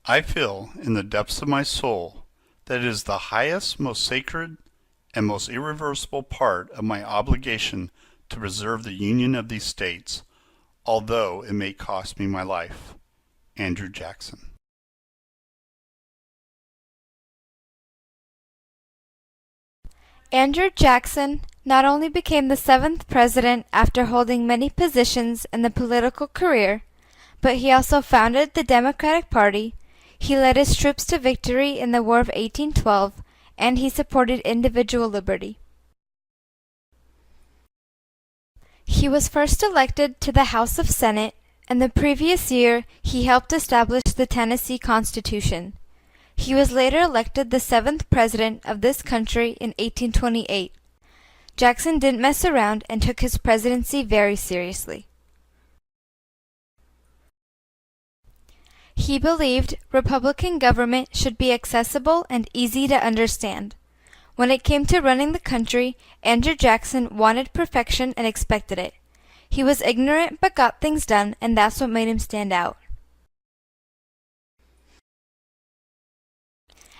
I feel in the depths of my soul that it is the highest, most sacred, and most irreversible part of my obligation to preserve the Union of these States, although it may cost me my life. Andrew Jackson. Andrew Jackson not only became the seventh president after holding many positions in the political career, but he also founded the Democratic Party, he led his troops to victory in the War of 1812, and he supported individual liberty. He was first elected to the House of Senate, and the previous year he helped establish the Tennessee Constitution. He was later elected the seventh president of this country in 1828. Jackson didn't mess around and took his presidency very seriously. He believed Republican government should be accessible and easy to understand. When it came to running the country, Andrew Jackson wanted perfection and expected it. He was ignorant but got things done, and that's what made him stand out.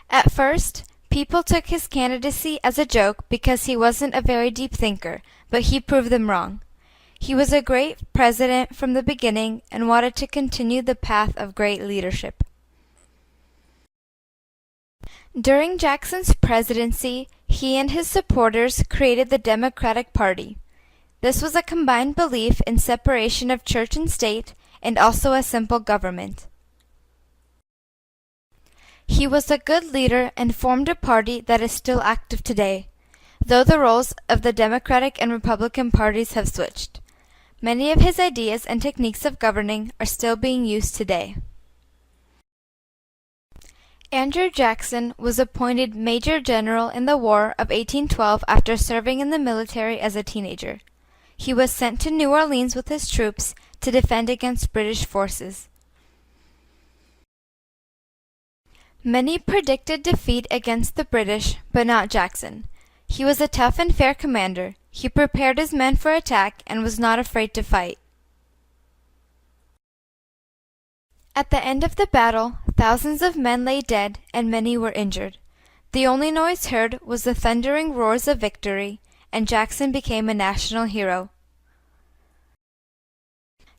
At first, people took his candidacy as a joke because he wasn't a very deep thinker, but he proved them wrong. He was a great president from the beginning and wanted to continue the path of great leadership. During Jackson's presidency, he and his supporters created the Democratic Party. This was a combined belief in separation of church and state and also a simple government. He was a good leader and formed a party that is still active today, though the roles of the Democratic and Republican parties have switched. Many of his ideas and techniques of governing are still being used today. Andrew Jackson was appointed Major General in the War of 1812 after serving in the military as a teenager. He was sent to New Orleans with his troops to defend against British forces. Many predicted defeat against the British, but not Jackson. He was a tough and fair commander. He prepared his men for attack and was not afraid to fight. At the end of the battle, thousands of men lay dead and many were injured. The only noise heard was the thundering roars of victory, and Jackson became a national hero.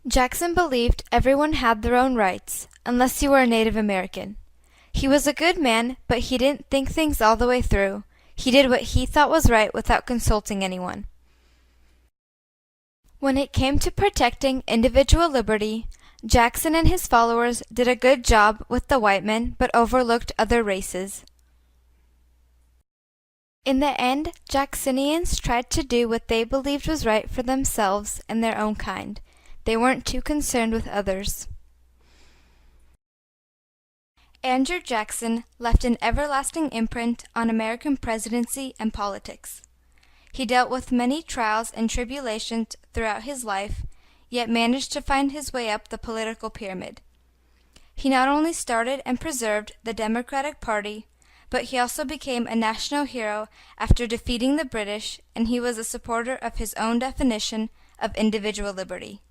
Jackson believed everyone had their own rights, unless you were a Native American. He was a good man, but he didn't think things all the way through. He did what he thought was right without consulting anyone. When it came to protecting individual liberty, Jackson and his followers did a good job with the white men, but overlooked other races. In the end, Jacksonians tried to do what they believed was right for themselves and their own kind. They weren't too concerned with others. Andrew Jackson left an everlasting imprint on American presidency and politics. He dealt with many trials and tribulations throughout his life, yet managed to find his way up the political pyramid. He not only started and preserved the Democratic Party, but he also became a national hero after defeating the British, and he was a supporter of his own definition of individual liberty.